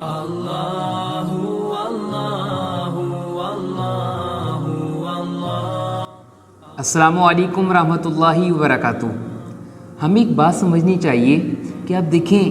اللہ اللہ اللہ اللہ۔ السلام علیکم ورحمۃ اللہ وبرکاتہ۔ ہمیں ایک بات سمجھنی چاہیے کہ آپ دیکھیں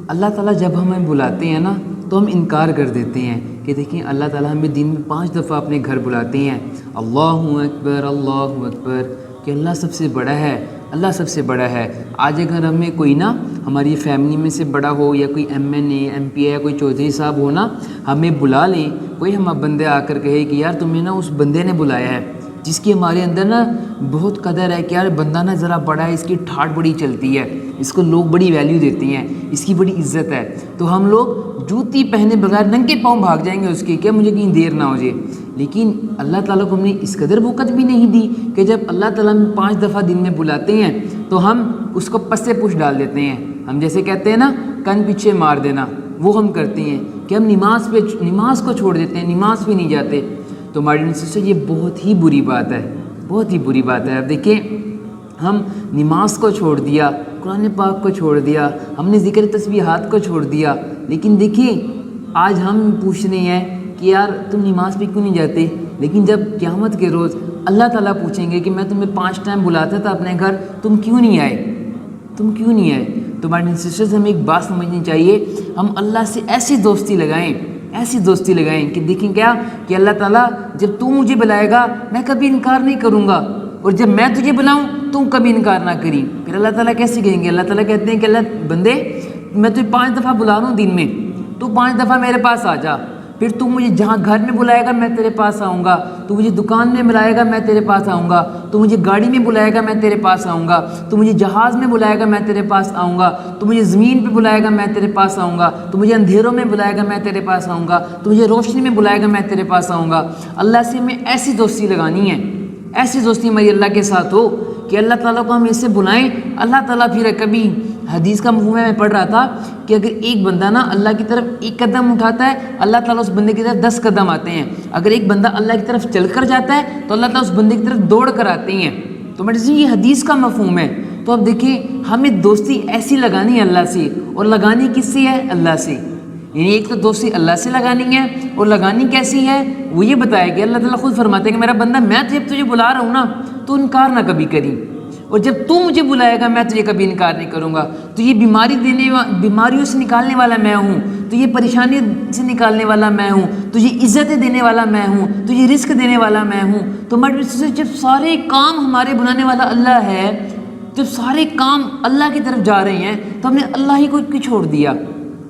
اللہ تعالیٰ جب ہمیں بلاتے ہیں نا تو ہم انکار کر دیتے ہیں کہ دیکھیں اللہ تعالیٰ ہمیں دن میں 5 دفعہ اپنے گھر بلاتے ہیں، اللہ اکبر کہ اللہ سب سے بڑا ہے، اللہ سب سے بڑا ہے۔ آج اگر ہمیں کوئی نا ہماری فیملی میں سے بڑا ہو یا کوئی M N A M P A یا کوئی چودھری صاحب ہو نا، ہمیں بلا لیں، کوئی ہم بندے آ کر کہے کہ یار تمہیں نا اس بندے نے بلایا ہے، جس کی ہمارے اندر نا بہت قدر ہے کہ یار بندہ نا ذرا بڑا ہے، اس کی ٹھاٹ بڑی چلتی ہے، اس کو لوگ بڑی ویلیو دیتے ہیں، اس کی بڑی عزت ہے، تو ہم لوگ جوتی پہنے بغیر ننگے پاؤں بھاگ جائیں گے اس کے، کیا مجھے کہیں دیر نہ ہو جائے۔ لیکن اللہ تعالیٰ کو ہم نے اس قدر وقت بھی نہیں دی کہ جب اللہ تعالیٰ ہمیں 5 دفعہ دن میں بلاتے ہیں تو ہم اس کو پسے پوچھ ڈال دیتے ہیں۔ ہم جیسے کہتے ہیں نا کن پیچھے مار دینا، وہ ہم کرتے ہیں کہ ہم نماز کو چھوڑ دیتے ہیں، نماز پہ نہیں جاتے۔ تو ہماری سسٹر یہ بہت ہی بری بات ہے، بہت ہی بری بات ہے۔ اب دیکھیں ہم نماز کو چھوڑ دیا، قرآن پاک کو چھوڑ دیا، ہم نے ذکر تسبیحات کو چھوڑ دیا، لیکن دیکھیں آج ہم پوچھ رہے ہیں کہ یار تم نماز پہ کیوں نہیں جاتے؟ لیکن جب قیامت کے روز اللہ تعالیٰ پوچھیں گے کہ میں تمہیں 5 ٹائم بلاتا تھا اپنے گھر، تم کیوں نہیں آئے؟ تم کیوں نہیں آئے؟ تو ہماری سسٹرز ہمیں ایک بات سمجھنی چاہیے، ہم اللہ سے ایسی دوستی لگائیں کہ دیکھیں کیا کہ اللہ تعالیٰ جب تو مجھے بلائے گا میں کبھی انکار نہیں کروں گا، اور جب میں تجھے بلاؤں تم کبھی انکار نہ کری۔ پھر اللہ تعالیٰ کیسے کہیں گے؟ اللہ تعالیٰ کہتے ہیں کہ اللہ بندے میں تجھے 5 دفعہ بلا رہا ہوں دن میں، تو 5 دفعہ میرے پاس آ جا، پھر تو مجھے جہاں گھر میں بلائے گا میں تیرے پاس آؤں گا، تو مجھے دکان میں بلائے گا میں تیرے پاس آؤں گا، تو مجھے گاڑی میں بلائے گا میں تیرے پاس آؤں گا، تو مجھے جہاز میں بلائے گا میں تیرے پاس آؤں گا، تو مجھے زمین پہ بلائے گا میں تیرے پاس آؤں گا، تو مجھے اندھیروں میں بلائے گا میں تیرے پاس آؤں گا، تو مجھے روشنی میں بلائے گا میں تیرے پاس آؤں گا۔ اللہ سے ہمیں ایسی دوستی لگانی ہے، ایسی دوستی ہماری اللہ کے ساتھ ہو کہ اللہ تعالیٰ کو ہم اسے بلائیں، اللہ تعالیٰ پھر کبھی حدیث کا مفہوم میں پڑھ رہا تھا کہ اگر ایک بندہ نا اللہ کی طرف 1 قدم اٹھاتا ہے اللہ تعالیٰ اس بندے کی طرف 10 قدم آتے ہیں، اگر ایک بندہ اللہ کی طرف چل کر جاتا ہے تو اللہ تعالیٰ اس بندے کی طرف دوڑ کر آتے ہیں۔ تو میرے سے یہ حدیث کا مفہوم ہے۔ تو اب دیکھیں ہمیں دوستی ایسی لگانی ہے اللہ سے، اور لگانی کس سے ہے؟ اللہ سے۔ یعنی ایک تو دوستی اللہ سے لگانی ہے، اور لگانی کیسی ہے وہ یہ بتایا کہ اللہ تعالیٰ خود فرماتے ہیں کہ میرا بندہ میں جب تجھے بلا رہا ہوں نا تو انکار نہ کبھی کری، اور جب تو مجھے بلائے گا میں تجھے کبھی انکار نہیں کروں گا۔ تو یہ بیماریوں سے نکالنے والا میں ہوں، تو یہ پریشانی سے نکالنے والا میں ہوں، تو یہ عزتیں دینے والا میں ہوں، تو یہ رزق دینے والا میں ہوں۔ تو جب سارے کام ہمارے بنانے والا اللہ ہے، جب سارے کام اللہ کی طرف جا رہے ہیں تو ہم نے اللہ ہی کو کیوں چھوڑ دیا؟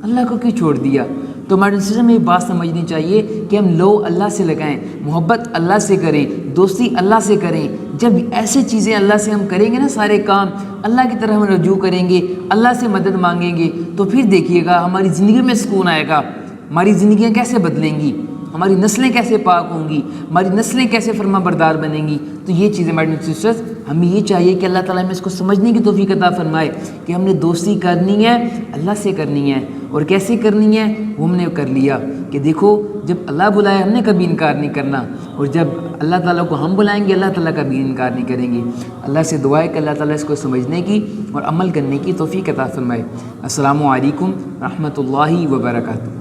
اللہ کو کیوں چھوڑ دیا؟ تو ہمارے سسٹم میں یہ بات سمجھنی چاہیے کہ ہم لو اللہ سے لگائیں، محبت اللہ سے کریں، دوستی اللہ سے کریں۔ جب ایسے چیزیں اللہ سے ہم کریں گے نا، سارے کام اللہ کی طرف ہم رجوع کریں گے، اللہ سے مدد مانگیں گے، تو پھر دیکھیے گا ہماری زندگی میں سکون آئے گا، ہماری زندگیاں کیسے بدلیں گی، ہماری نسلیں کیسے پاک ہوں گی، ہماری نسلیں کیسے فرما بردار بنیں گی۔ تو یہ چیزیں ہماری سسٹرز ہمیں یہ چاہیے کہ اللہ تعالیٰ ہمیں اس کو سمجھنے کی توفیق عطا فرمائے کہ ہم نے دوستی کرنی ہے اللہ سے کرنی ہے، اور کیسے کرنی ہے وہ ہم نے کر لیا کہ دیکھو جب اللہ بلائے ہم نے کبھی انکار نہیں کرنا، اور جب اللہ تعالیٰ کو ہم بلائیں گے اللہ تعالیٰ کبھی انکار نہیں کریں گے۔ اللہ سے دعا ہے کہ اللہ تعالیٰ اس کو سمجھنے کی اور عمل کرنے کی توفیق عطا فرمائے۔ السلام علیکم رحمۃ اللہ وبرکاتہ۔